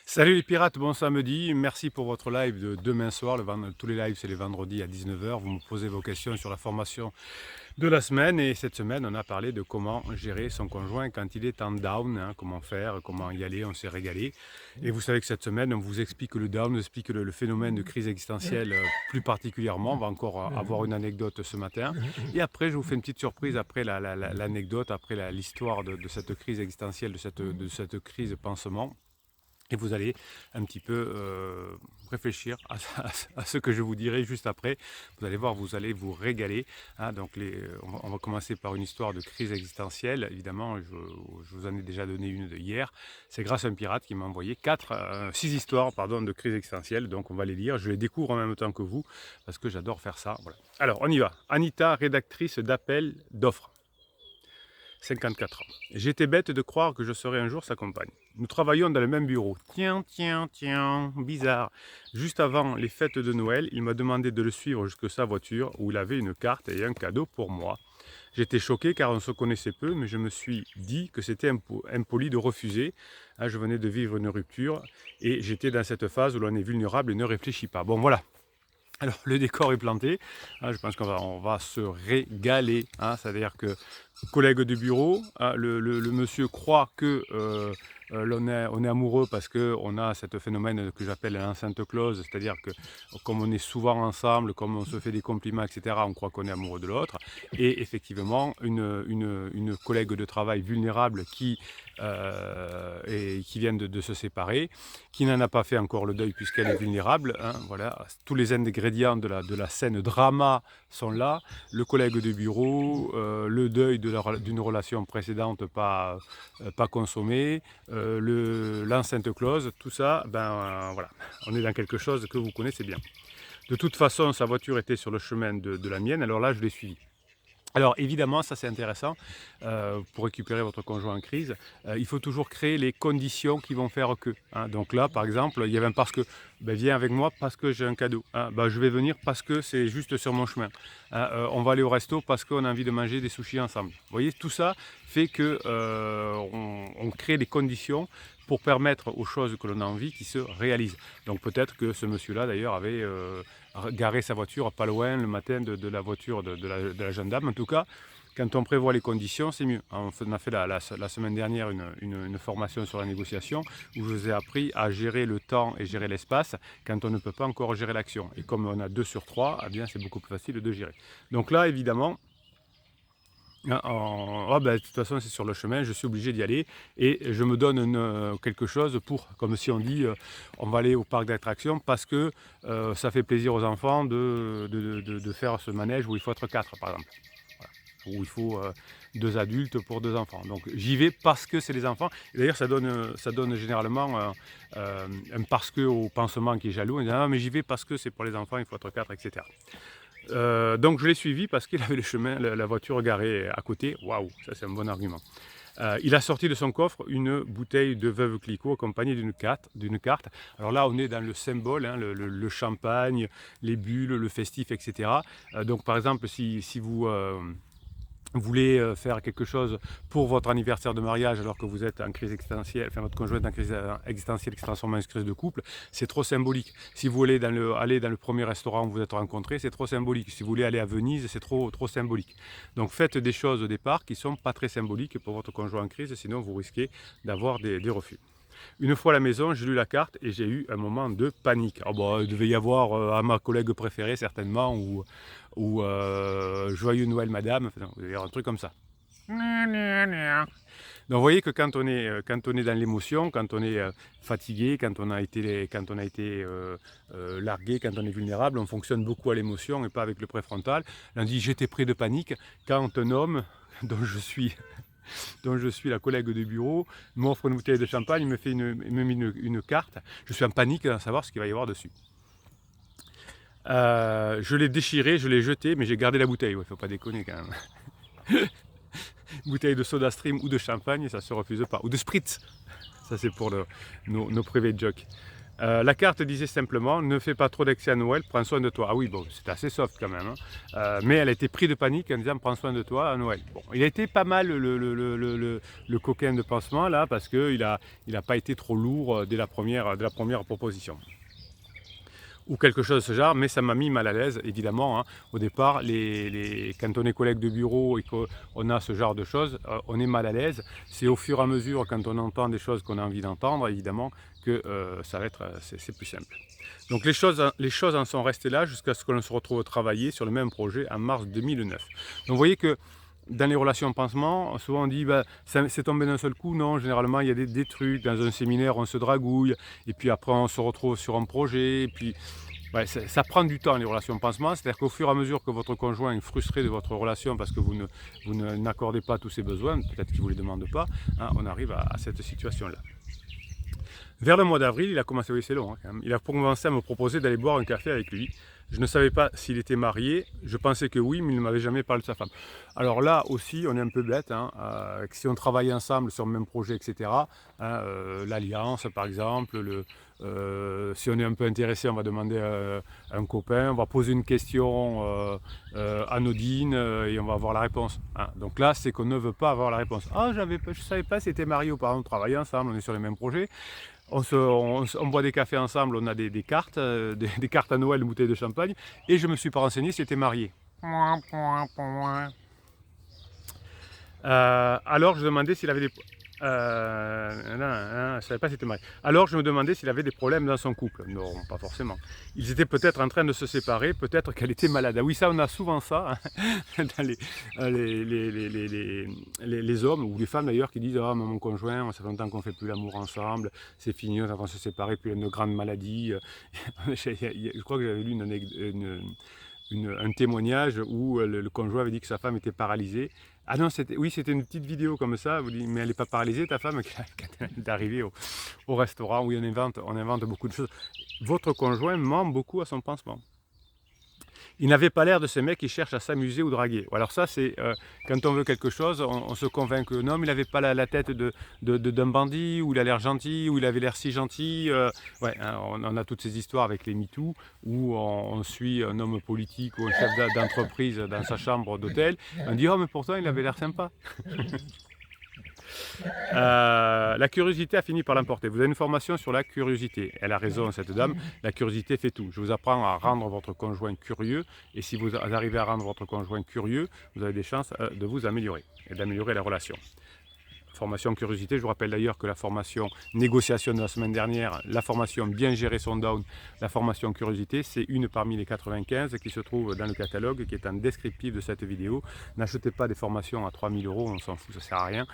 Salut les pirates, bon samedi, merci pour votre live de demain soir. Tous les lives c'est les vendredis à 19h. Vous me posez vos questions sur la formation de la semaine et cette semaine on a parlé de comment gérer son conjoint quand il est en down, hein, comment faire, comment y aller, on s'est régalé. Et vous savez que cette semaine on vous explique le down, on explique le phénomène de crise existentielle plus particulièrement. On va encore avoir une anecdote ce matin et après je vous fais une petite surprise après l'anecdote, après l'histoire de cette crise existentielle, de cette crise pansement. Et vous allez un petit peu réfléchir à ce que je vous dirai juste après. Vous allez voir, vous allez vous régaler, hein. Donc on va commencer par une histoire de crise existentielle. Évidemment, je vous en ai déjà donné une de hier. C'est grâce à un pirate qui m'a envoyé 6 histoires de crise existentielle. Donc on va les lire. Je les découvre en même temps que vous parce que j'adore faire ça. Voilà. Alors on y va. Anita, rédactrice d'appel d'offres. 54 ans. J'étais bête de croire que je serais un jour sa compagne. Nous travaillions dans le même bureau. Tiens, bizarre. Juste avant les fêtes de Noël, il m'a demandé de le suivre jusque sa voiture où il avait une carte et un cadeau pour moi. J'étais choqué car on se connaissait peu, mais je me suis dit que c'était impoli de refuser. Je venais de vivre une rupture et j'étais dans cette phase où l'on est vulnérable et ne réfléchit pas. Bon, voilà. Alors, le décor est planté. Je pense qu'on va se régaler. C'est-à-dire que collègue de bureau, le monsieur croit que on est amoureux parce qu'on a ce phénomène que j'appelle l'enceinte close, c'est-à-dire que comme on est souvent ensemble, comme on se fait des compliments, etc., on croit qu'on est amoureux de l'autre. Et effectivement, une collègue de travail vulnérable qui vient de se séparer, qui n'en a pas fait encore le deuil puisqu'elle est vulnérable. Voilà. Tous les ingrédients de la scène drama sont là. Le collègue de bureau, le deuil d'une relation précédente pas consommée, l'enceinte close, tout ça, voilà, on est dans quelque chose que vous connaissez bien. De toute façon, sa voiture était sur le chemin de la mienne, alors là, je l'ai suivie. Alors évidemment, ça c'est intéressant, pour récupérer votre conjoint en crise, il faut toujours créer les conditions qui vont faire que, hein. Donc là, par exemple, il y avait un parce que, viens avec moi parce que j'ai un cadeau, hein. Je vais venir parce que c'est juste sur mon chemin, hein. On va aller au resto parce qu'on a envie de manger des sushis ensemble. Vous voyez, tout ça fait que on crée les conditions pour permettre aux choses que l'on a envie qui se réalisent. Donc peut-être que ce monsieur-là d'ailleurs avait garé sa voiture pas loin le matin de la voiture de la jeune dame. En tout cas, quand on prévoit les conditions, c'est mieux. On a fait la semaine dernière une formation sur la négociation où je vous ai appris à gérer le temps et gérer l'espace quand on ne peut pas encore gérer l'action. Et comme on a 2 sur 3, eh bien c'est beaucoup plus facile de gérer. Donc là, évidemment, de toute façon c'est sur le chemin, je suis obligé d'y aller et je me donne quelque chose pour, comme si on dit, on va aller au parc d'attractions parce que ça fait plaisir aux enfants de faire ce manège où il faut être 4 par exemple. Voilà. Où il faut 2 adultes pour 2 enfants. Donc j'y vais parce que c'est les enfants. Et d'ailleurs ça donne généralement un parce que au pansement qui est jaloux. On dit, ah mais j'y vais parce que c'est pour les enfants, il faut être 4, etc. Donc je l'ai suivi parce qu'il avait le chemin, la voiture garée à côté. Waouh, ça c'est un bon argument. Il a sorti de son coffre une bouteille de Veuve Clicquot accompagnée d'une carte. Alors là, on est dans le symbole, hein, le champagne, les bulles, le festif, etc. Donc par exemple, si voulez faire quelque chose pour votre anniversaire de mariage alors que vous êtes en crise existentielle, enfin votre conjoint est en crise existentielle qui se transforme en crise de couple, c'est trop symbolique. Si vous voulez aller dans le premier restaurant où vous êtes rencontrés, c'est trop symbolique. Si vous voulez aller à Venise, c'est trop symbolique. Donc faites des choses au départ qui ne sont pas très symboliques pour votre conjoint en crise, sinon vous risquez d'avoir des refus. Une fois à la maison, j'ai lu la carte et j'ai eu un moment de panique. Il devait y avoir à ma collègue préférée certainement, ou Joyeux Noël Madame, enfin, il devait y avoir un truc comme ça. Donc vous voyez que quand on est dans l'émotion, quand on est fatigué, quand on a été largué, quand on est vulnérable, on fonctionne beaucoup à l'émotion et pas avec le préfrontal. On dit j'étais pris de panique quand un homme dont je suis la collègue de bureau, m'offre une bouteille de champagne, il me met une carte. Je suis en panique à savoir ce qu'il va y avoir dessus. Je l'ai déchiré, je l'ai jeté, mais j'ai gardé la bouteille. Ouais, faut pas déconner quand même. Bouteille de soda stream ou de champagne, ça se refuse pas. Ou de spritz. Ça c'est pour nos private jokes. La carte disait simplement « Ne fais pas trop d'excès à Noël, prends soin de toi ». Ah oui, bon, c'était assez soft quand même, hein. Mais elle a été prise de panique en disant « Prends soin de toi à Noël ». Bon, il a été pas mal le coquin de pansement là, parce qu'il a pas été trop lourd dès la première proposition ou quelque chose de ce genre, mais ça m'a mis mal à l'aise, évidemment, hein. Au départ, quand on est collègue de bureau et qu'on a ce genre de choses, on est mal à l'aise. C'est au fur et à mesure, quand on entend des choses qu'on a envie d'entendre, évidemment, que ça va être, c'est plus simple. Donc les choses en sont restées là jusqu'à ce que l'on se retrouve travailler sur le même projet en mars 2009. Donc vous voyez que dans les relations pansement, souvent on dit bah, c'est tombé d'un seul coup. Non, généralement il y a des trucs. Dans un séminaire, on se dragouille, et puis après on se retrouve sur un projet, et puis ouais, ça prend du temps les relations pansement. C'est-à-dire qu'au fur et à mesure que votre conjoint est frustré de votre relation parce que vous n'accordez pas tous ses besoins, peut-être qu'il ne vous les demande pas, hein, on arrive à cette situation-là. Vers le mois d'avril, il a commencé, oui c'est long, hein, quand même. Il a commencé à me proposer d'aller boire un café avec lui. Je ne savais pas s'il était marié, je pensais que oui, mais il ne m'avait jamais parlé de sa femme. Alors là aussi, on est un peu bête, hein, si on travaille ensemble sur le même projet, etc., hein, l'alliance par exemple, si on est un peu intéressé, on va demander à un copain, on va poser une question anodine et on va avoir la réponse, hein. Donc là, c'est qu'on ne veut pas avoir la réponse. Ah, je ne savais pas si c'était marié ou pas, on travaille ensemble, on est sur les mêmes projets. On boit des cafés ensemble, on a des cartes, des cartes à Noël, une bouteille de champagne, et je ne me suis pas renseigné si c'était marié. Alors je demandais s'il avait des... je savais pas si c'était marié. Alors je me demandais s'il avait des problèmes dans son couple. Non, pas forcément. Ils étaient peut-être en train de se séparer, peut-être qu'elle était malade. Ah oui, ça on a souvent ça, hein, dans les hommes ou les femmes d'ailleurs qui disent « Ah, mon conjoint, ça fait longtemps qu'on ne fait plus l'amour ensemble, c'est fini, on va se séparer, puis il y a une grande maladie. » Je crois que j'avais lu un témoignage où le conjoint avait dit que sa femme était paralysée. Ah non, oui, c'était une petite vidéo comme ça, vous dites, mais elle n'est pas paralysée ta femme quand elle est arrivée au restaurant où on invente beaucoup de choses. Votre conjoint ment beaucoup à son pansement. Il n'avait pas l'air de ces mecs qui cherchent à s'amuser ou draguer. Alors ça, c'est quand on veut quelque chose, on se convainc que non, mais il n'avait pas la tête d'un bandit, ou il a l'air gentil, ou il avait l'air si gentil. Ouais, hein, on a toutes ces histoires avec les MeToo, où on suit un homme politique ou un chef d'entreprise dans sa chambre d'hôtel. On dit, oh, mais pourtant, il avait l'air sympa. La curiosité a fini par l'emporter. Vous avez une formation sur la curiosité. Elle a raison, cette dame. La curiosité fait tout. Je vous apprends à rendre votre conjoint curieux. Et si vous arrivez à rendre votre conjoint curieux, vous avez des chances de vous améliorer et d'améliorer la relation. Formation curiosité, je vous rappelle d'ailleurs que la formation négociation de la semaine dernière, la formation bien gérer son down, la formation curiosité, c'est une parmi les 95 qui se trouve dans le catalogue, qui est en descriptif de cette vidéo. N'achetez pas des formations à 3000 €, on s'en fout, ça sert à rien,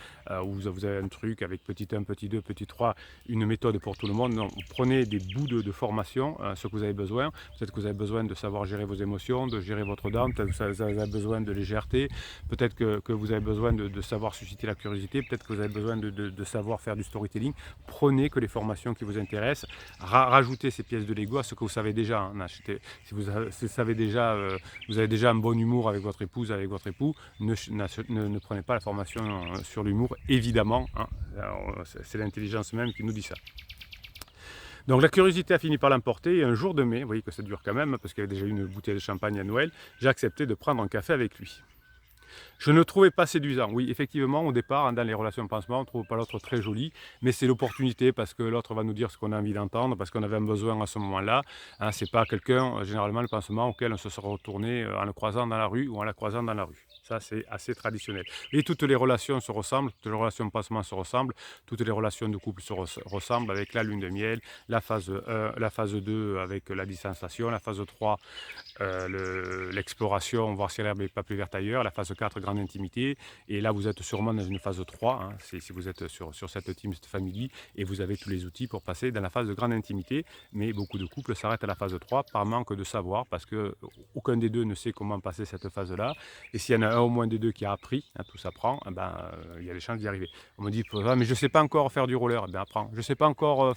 où vous avez un truc avec petit 1, petit 2, petit 3, une méthode pour tout le monde. Non, vous prenez des bouts de formation, ce que vous avez besoin. Peut-être que vous avez besoin de savoir gérer vos émotions, de gérer votre down, peut-être que vous avez besoin de légèreté, peut-être que vous avez besoin de savoir susciter la curiosité, peut-être que vous avez besoin de savoir faire du storytelling. Prenez que les formations qui vous intéressent, rajoutez ces pièces de Lego à ce que vous savez déjà, hein. Si vous savez déjà, vous avez déjà un bon humour avec votre épouse, avec votre époux, ne prenez pas la formation sur l'humour, évidemment, hein. C'est l'intelligence même qui nous dit ça. Donc la curiosité a fini par l'emporter, et un jour de mai, vous voyez que ça dure quand même, parce qu'il y avait déjà eu une bouteille de champagne à Noël, j'ai accepté de prendre un café avec lui. Je ne trouvais pas séduisant. Oui, effectivement, au départ, dans les relations de pansement, on ne trouve pas l'autre très joli, mais c'est l'opportunité, parce que l'autre va nous dire ce qu'on a envie d'entendre, parce qu'on avait un besoin à ce moment-là. Hein, c'est pas quelqu'un, généralement, le pansement auquel on se serait retourné en le croisant dans la rue ou en la croisant dans la rue. Ça, c'est assez traditionnel. Et toutes les relations se ressemblent, toutes les relations de pansement se ressemblent, toutes les relations de couple se ressemblent, avec la lune de miel, la phase 1, la phase 2 avec la distanciation, la phase 3, l'exploration, voir si l'herbe n'est pas plus verte ailleurs, la phase 4, grande intimité, et là vous êtes sûrement dans une phase 3, hein, si vous êtes sur cette team, cette famille, et vous avez tous les outils pour passer dans la phase de grande intimité, mais beaucoup de couples s'arrêtent à la phase 3 par manque de savoir, parce que aucun des deux ne sait comment passer cette phase-là, et s'il y en a un au moins des deux qui a appris, hein, tout s'apprend, il y a des chances d'y arriver. On me dit, ah, mais je ne sais pas encore faire du roller, eh bien apprends. Je ne sais pas encore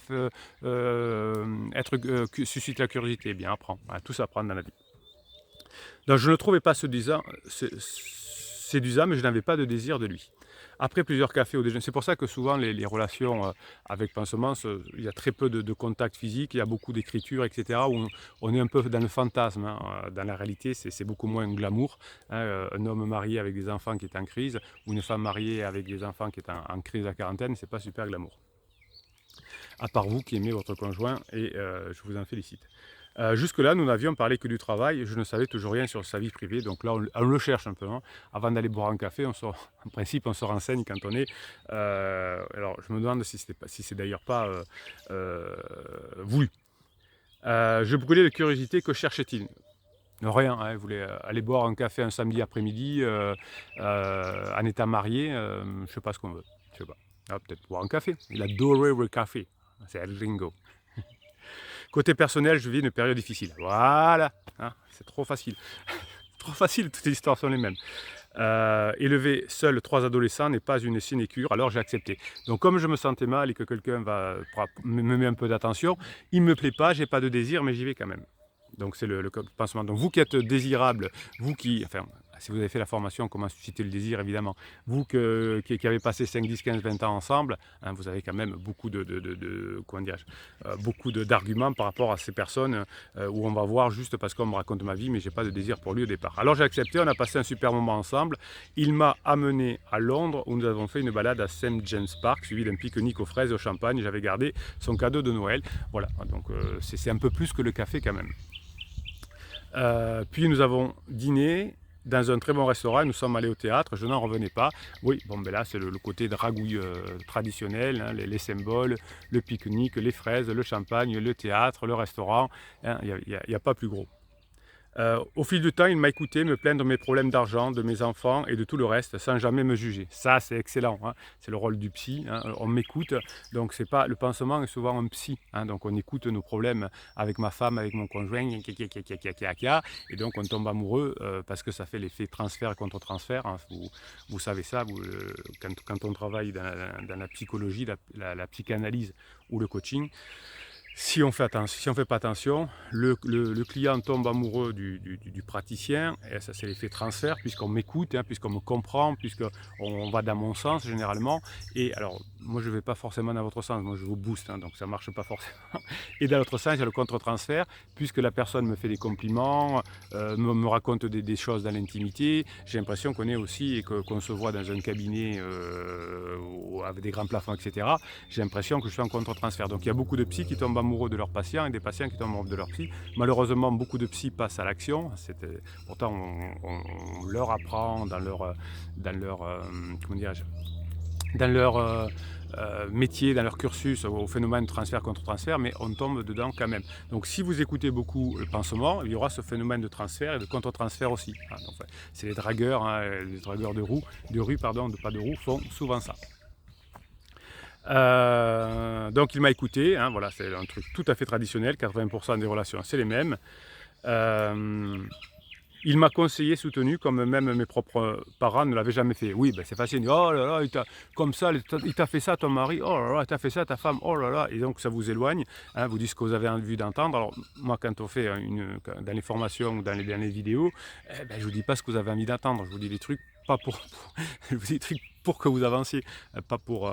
susciter la curiosité, eh bien apprends. Voilà, tout s'apprend dans la vie. Donc je ne trouvais pas séduisant, mais je n'avais pas de désir de lui. Après plusieurs cafés au déjeuner, c'est pour ça que souvent les relations avec pansement, il y a très peu de contact physique, il y a beaucoup d'écriture, etc. Où on est un peu dans le fantasme, hein. Dans la réalité, c'est beaucoup moins glamour, hein. Un homme marié avec des enfants qui est en crise, ou une femme mariée avec des enfants qui est en crise à quarantaine, c'est pas super glamour. À part vous qui aimez votre conjoint, et je vous en félicite. Jusque-là, nous n'avions parlé que du travail, et je ne savais toujours rien sur sa vie privée, donc là on le cherche un peu, hein. Avant d'aller boire un café, en principe on se renseigne quand on est... alors je me demande si c'est d'ailleurs pas voulu. Je brûlais de curiosité, que cherche-t-il? Rien, hein, il voulait aller boire un café un samedi après-midi en étant marié, je sais pas ce qu'on veut, je sais pas. Ah, peut-être boire un café, il adorait le café, c'est El Gringo. Côté personnel, je vis une période difficile. Voilà, hein, c'est trop facile. Trop facile, toutes les histoires sont les mêmes. Élever seul 3 adolescents n'est pas une sinécure, alors j'ai accepté. Donc comme je me sentais mal et que quelqu'un me met un peu d'attention, il ne me plaît pas, j'ai pas de désir, mais j'y vais quand même. Donc c'est le pansement. Donc vous qui êtes désirable, vous qui, enfin, si vous avez fait la formation comment susciter le désir, évidemment, vous qui avez passé 5, 10, 15, 20 ans ensemble, hein, vous avez quand même beaucoup comment dirais-je, beaucoup d'arguments par rapport à ces personnes où on va voir juste parce qu'on me raconte ma vie, mais j'ai pas de désir pour lui au départ. Alors j'ai accepté, on a passé un super moment ensemble. Il m'a amené à Londres où nous avons fait une balade à St James Park, suivi d'un pique-nique aux fraises et au champagne. J'avais gardé son cadeau de Noël. Voilà, donc c'est un peu plus que le café quand même. Puis nous avons dîné dans un très bon restaurant, nous sommes allés au théâtre, je n'en revenais pas. Oui, bon ben là c'est le côté dragouille traditionnel, hein, les symboles, le pique-nique, les fraises, le champagne, le théâtre, le restaurant, hein, il n'y a pas plus gros. Au fil du temps, il m'a écouté me plaindre de mes problèmes d'argent, de mes enfants et de tout le reste, sans jamais me juger. Ça, c'est excellent, hein. C'est le rôle du psy, hein. On m'écoute, donc c'est pas le pansement est souvent un psy, hein. Donc on écoute nos problèmes avec ma femme, avec mon conjoint, et donc on tombe amoureux parce que ça fait l'effet transfert contre transfert, hein. Vous savez ça, quand on travaille dans la psychologie, la psychanalyse ou le coaching. Si on fait pas attention, le client tombe amoureux du praticien, et ça c'est l'effet transfert, puisqu'on m'écoute, hein, puisqu'on me comprend, puisqu'on va dans mon sens généralement. Et alors, moi je ne vais pas forcément dans votre sens, moi je vous booste, hein, donc ça ne marche pas forcément. Et dans l'autre sens, il y a le contre-transfert, puisque la personne me fait des compliments, me raconte des choses dans l'intimité. J'ai l'impression qu'on est aussi, et qu'on se voit dans un cabinet avec des grands plafonds, etc. J'ai l'impression que je suis en contre-transfert. Donc il y a beaucoup de psys qui tombent amoureux de leurs patients et des patients qui tombent amoureux de leurs psys. Malheureusement, beaucoup de psys passent à l'action. Pourtant, on leur apprend dans leur comment dirais-je, dans leur métier, dans leur cursus, au phénomène transfert contre transfert, mais on tombe dedans quand même. Donc si vous écoutez beaucoup le pansement, il y aura ce phénomène de transfert et de contre-transfert aussi. Hein, c'est les dragueurs, hein, les dragueurs de rue, pas de roue, font souvent ça. Donc il m'a écouté, hein, voilà, c'est un truc tout à fait traditionnel, 80% des relations c'est les mêmes. Il m'a conseillé, soutenu, comme même mes propres parents ne l'avaient jamais fait. Oui, ben c'est facile, oh là là, comme ça, il t'a fait ça ton mari, oh là là, il t'a fait ça ta femme, oh là là, et donc ça vous éloigne, hein, vous dites ce que vous avez envie d'entendre. Alors moi quand on fait dans les formations ou dans les vidéos, ben, je vous dis pas ce que vous avez envie d'entendre, je vous dis des trucs pas je vous dis des trucs pour que vous avanciez, pas pour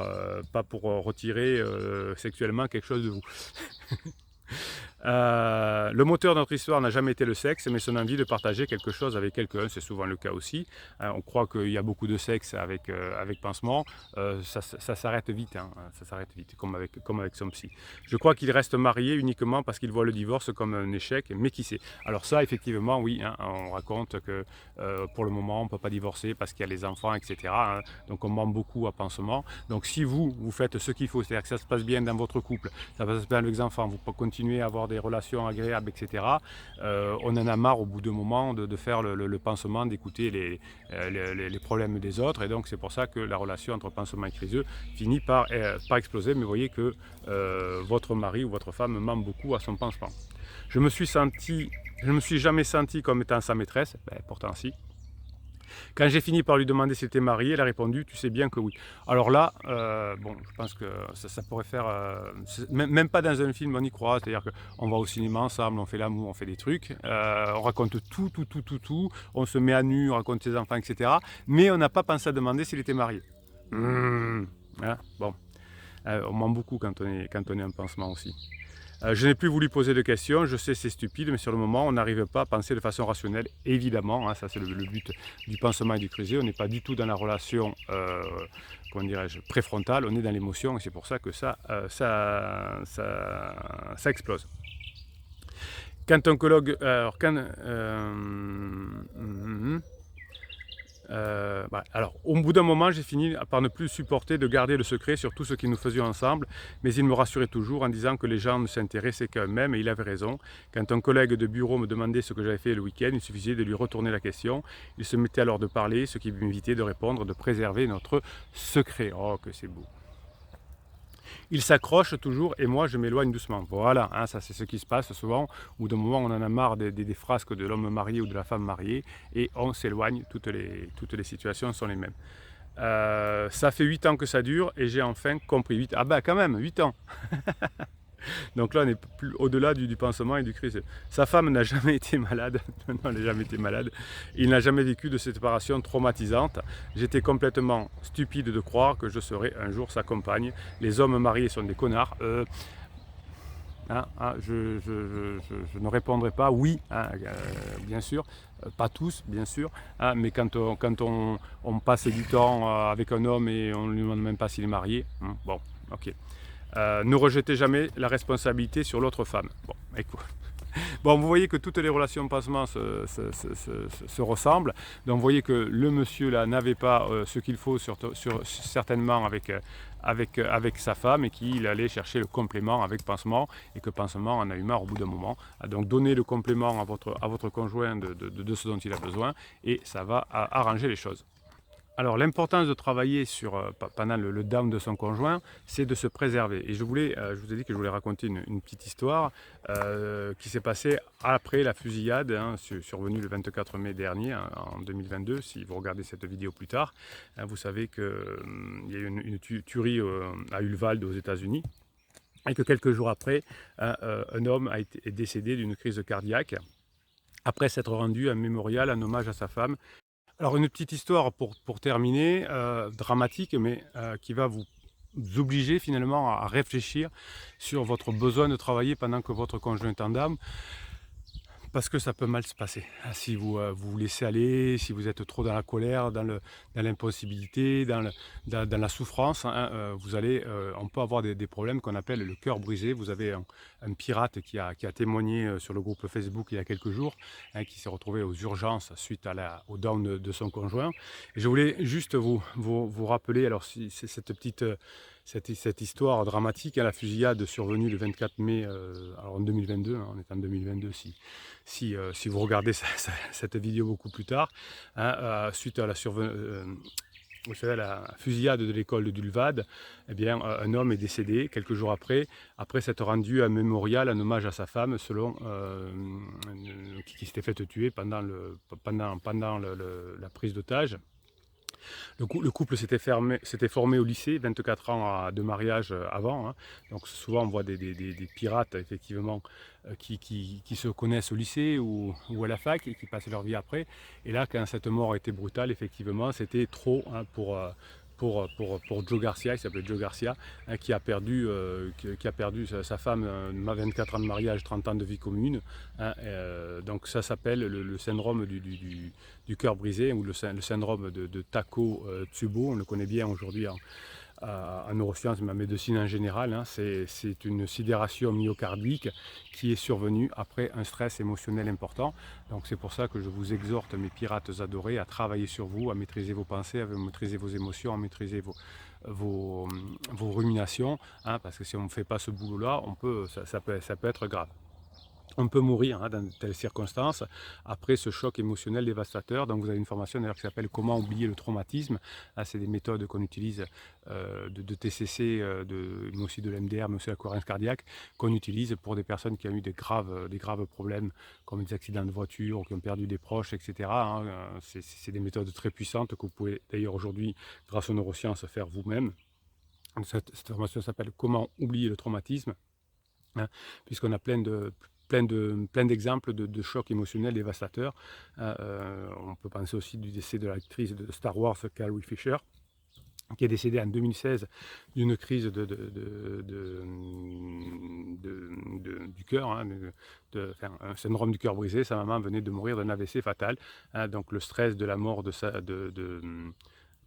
retirer sexuellement quelque chose de vous. Le moteur de notre histoire n'a jamais été le sexe, mais son envie de partager quelque chose avec quelqu'un, c'est souvent le cas aussi. On croit qu'il y a beaucoup de sexe avec pansement, ça s'arrête vite, hein, ça s'arrête vite, comme avec son psy. Je crois qu'il reste marié uniquement parce qu'il voit le divorce comme un échec, mais qui sait. Alors ça, effectivement, oui, hein, on raconte que pour le moment, on ne peut pas divorcer parce qu'il y a les enfants, etc. Hein, donc on ment beaucoup à pansement. Donc si vous faites ce qu'il faut, c'est-à-dire que ça se passe bien dans votre couple, ça se passe bien avec les enfants, vous pouvez continuer à avoir des relations agréables, etc. On en a marre au bout d'un moment de faire le pansement, d'écouter les problèmes des autres, et donc c'est pour ça que la relation entre pansement et criseux finit par exploser. Mais vous voyez que votre mari ou votre femme ment beaucoup à son pansement. Je me suis jamais senti comme étant sa maîtresse, ben, pourtant si. Quand j'ai fini par lui demander s'il était marié, elle a répondu « tu sais bien que oui ». Alors là, bon, je pense que ça pourrait faire... même pas dans un film, on y croit. C'est-à-dire qu'on va au cinéma ensemble, on fait l'amour, on fait des trucs, on raconte tout, on se met à nu, on raconte ses enfants, etc. Mais on n'a pas pensé à demander s'il était marié. Hein, bon, on ment beaucoup quand on est en pansement aussi. Je n'ai plus voulu poser de questions, je sais c'est stupide, mais sur le moment, on n'arrive pas à penser de façon rationnelle, évidemment, hein, ça c'est le but du pansement et du creuset, on n'est pas du tout dans la relation, comment dirais-je, préfrontale, on est dans l'émotion, et c'est pour ça que ça explose. Quand un colloque, alors quand, alors, au bout d'un moment, j'ai fini par ne plus supporter de garder le secret sur tout ce que nous faisions ensemble, mais il me rassurait toujours en disant que les gens ne s'intéressaient qu'à eux-mêmes, et il avait raison. Quand un collègue de bureau me demandait ce que j'avais fait le week-end, il suffisait de lui retourner la question. Il se mettait alors de parler, ce qui m'invitait de répondre, de préserver notre secret. Oh, que c'est beau! Il s'accroche toujours et moi je m'éloigne doucement. Voilà, hein, ça c'est ce qui se passe souvent, où d'un moment on en a marre des frasques de l'homme marié ou de la femme mariée et on s'éloigne, toutes les situations sont les mêmes. Ça fait 8 ans que ça dure et j'ai enfin compris. Ah bah quand même, 8 ans. Donc là, on est plus au-delà du pansement et du crise. Sa femme n'a jamais été malade. Non, elle n'a jamais été malade. Il n'a jamais vécu de cette séparation traumatisante. J'étais complètement stupide de croire que je serais un jour sa compagne. Les hommes mariés sont des connards. Je ne répondrai pas oui, bien sûr, pas tous, bien sûr, mais quand on passe du temps avec un homme et on ne lui demande même pas s'il est marié, bon, ok. Ne rejetez jamais la responsabilité sur l'autre femme. Bon, écoute. Bon, vous voyez que toutes les relations pansement se ressemblent. Donc, vous voyez que le monsieur là n'avait pas ce qu'il faut certainement avec sa femme et qu'il allait chercher le complément avec pansement et que pansement en a eu marre au bout d'un moment. Donc, donnez le complément à votre conjoint de ce dont il a besoin et ça va arranger les choses. Alors l'importance de travailler pendant le down de son conjoint, c'est de se préserver. Et je vous ai dit que je voulais raconter une petite histoire qui s'est passée après la fusillade, survenue le 24 mai dernier, en 2022. Si vous regardez cette vidéo plus tard, vous savez qu'il y a eu une tuerie à Uvalde aux États-Unis. Et que quelques jours après, un homme est décédé d'une crise cardiaque après s'être rendu à un mémorial en hommage à sa femme. Alors une petite histoire pour terminer, dramatique, mais qui va vous obliger finalement à réfléchir sur votre besoin de travailler pendant que votre conjoint est en dame. Parce que ça peut mal se passer. Si vous laissez aller, si vous êtes trop dans la colère, dans l'impossibilité, dans la souffrance, on peut avoir des problèmes qu'on appelle le cœur brisé. Vous avez un pirate qui a témoigné sur le groupe Facebook il y a quelques jours, qui s'est retrouvé aux urgences suite au down de son conjoint. Et je voulais juste vous rappeler, alors si c'est cette histoire dramatique, la fusillade survenue le 24 mai alors en 2022, on est en 2022 si vous regardez cette vidéo beaucoup plus tard, suite à la fusillade de l'école de Dulvad, eh bien, un homme est décédé quelques jours après s'être rendu à un mémorial en hommage à sa femme, qui s'était fait tuer pendant la prise d'otage. Le couple s'était formé au lycée, 24 ans de mariage avant. Donc souvent on voit des pirates effectivement qui se connaissent au lycée ou à la fac et qui passent leur vie après. Et là, quand cette mort a été brutale, effectivement, c'était trop pour Joe Garcia, il s'appelait Joe Garcia, qui a perdu sa femme, 24 ans de mariage, 30 ans de vie commune. Donc ça s'appelle le syndrome du cœur brisé ou le syndrome de Takotsubo. On le connaît bien aujourd'hui en neurosciences, mais en médecine en général. C'est une sidération myocardique qui est survenue après un stress émotionnel important. Donc c'est pour ça que je vous exhorte, mes pirates adorés, à travailler sur vous, à maîtriser vos pensées, à maîtriser vos émotions, à maîtriser vos ruminations, parce que si on ne fait pas ce boulot-là, ça peut être grave. On peut mourir dans de telles circonstances après ce choc émotionnel dévastateur. Donc vous avez une formation d'ailleurs qui s'appelle Comment oublier le traumatisme. C'est des méthodes qu'on utilise de TCC, mais aussi de l'MDR, mais aussi la cohérence cardiaque, qu'on utilise pour des personnes qui ont eu des graves problèmes comme des accidents de voiture ou qui ont perdu des proches, etc. C'est des méthodes très puissantes que vous pouvez d'ailleurs aujourd'hui, grâce aux neurosciences, faire vous-même. Cette formation s'appelle Comment oublier le traumatisme, puisqu'on a plein d'exemples de chocs émotionnels dévastateurs. On peut penser aussi du décès de l'actrice de Star Wars, Carrie Fisher, qui est décédé en 2016 d'une crise du cœur, hein, enfin, un syndrome du cœur brisé. Sa maman venait de mourir d'un AVC fatal, hein, donc le stress de la mort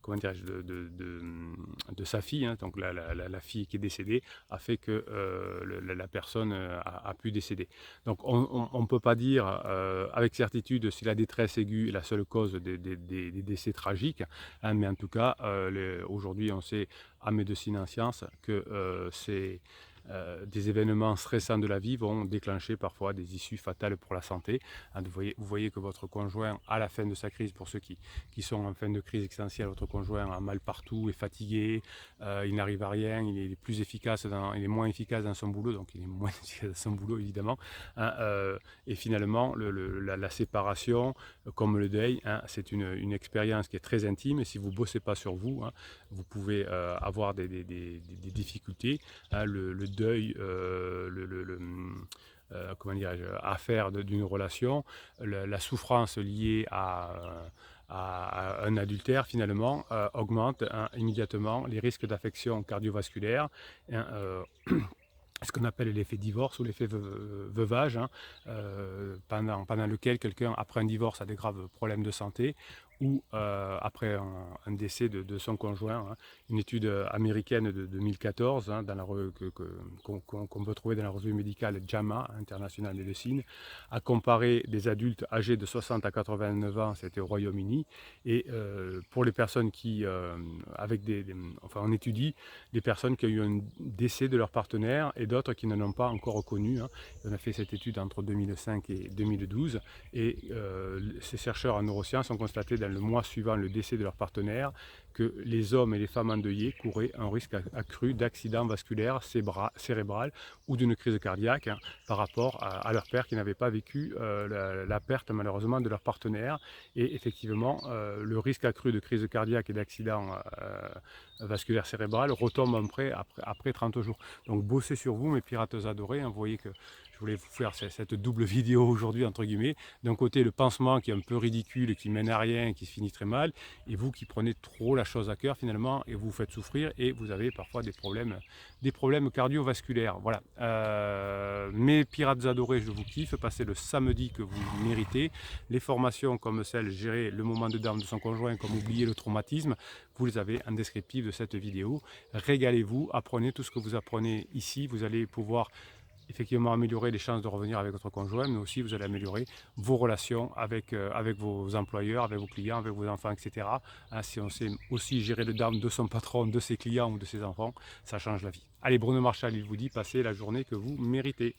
comment dirais-je, de sa fille, hein, donc la fille qui est décédée, a fait que la personne a pu décéder. Donc on ne peut pas dire avec certitude si la détresse aiguë est la seule cause des décès tragiques, hein, mais en tout cas, aujourd'hui on sait en médecine et en sciences que des événements stressants de la vie vont déclencher parfois des issues fatales pour la santé. Hein, vous voyez que votre conjoint, à la fin de sa crise, pour ceux qui sont en fin de crise existentielle, votre conjoint a mal partout, est fatigué, il n'arrive à rien, il est plus efficace, il est moins efficace dans son boulot, donc il est moins efficace dans son boulot évidemment. Hein, et finalement, la séparation, comme le deuil, hein, c'est une expérience qui est très intime, et si vous ne bossez pas sur vous, hein, vous pouvez avoir des difficultés. Hein, le deuil, comment dirais-je, à faire d'une relation, la souffrance liée à un adultère finalement augmente, hein, immédiatement les risques d'affection cardiovasculaire, hein, ce qu'on appelle l'effet divorce ou l'effet veuvage, hein, pendant lequel quelqu'un, après un divorce, a des graves problèmes de santé, ou après un décès de son conjoint. Hein. Une étude américaine de 2014, hein, qu'on peut trouver dans la revue médicale JAMA, International Medicine, a comparé des adultes âgés de 60 à 89 ans, c'était au Royaume-Uni, et pour les personnes qui, enfin on étudie des personnes qui ont eu un décès de leur partenaire et d'autres qui ne l'ont pas encore reconnu. Hein. On a fait cette étude entre 2005 et 2012, et ces chercheurs en neurosciences ont constaté dans le mois suivant le décès de leur partenaire que les hommes et les femmes endeuillés couraient un risque accru d'accident vasculaire cérébral ou d'une crise cardiaque, hein, par rapport à leur père qui n'avait pas vécu la perte malheureusement de leur partenaire. Et effectivement, le risque accru de crise cardiaque et d'accident vasculaire cérébral retombe après 30 jours. Donc bossez sur vous, mes pirates adorés, hein. Vous voyez que je voulais vous faire cette double vidéo aujourd'hui, entre guillemets. D'un côté, le pansement qui est un peu ridicule, qui mène à rien, qui se finit très mal, et vous qui prenez trop la chose à cœur finalement, et vous vous faites souffrir, et vous avez parfois des problèmes cardiovasculaires. Voilà. Mes pirates adorés, je vous kiffe. Passez le samedi que vous méritez. Les formations comme celle gérer le moment de dame de son conjoint, comme oublier le traumatisme, vous les avez en descriptif de cette vidéo. Régalez-vous, apprenez tout ce que vous apprenez ici. Vous allez pouvoir effectivement améliorer les chances de revenir avec votre conjoint, mais aussi vous allez améliorer vos relations avec vos employeurs, avec vos clients, avec vos enfants, etc. Hein, si on sait aussi gérer le dame de son patron, de ses clients ou de ses enfants, ça change la vie. Allez, Bruno Marchal, il vous dit, passez la journée que vous méritez.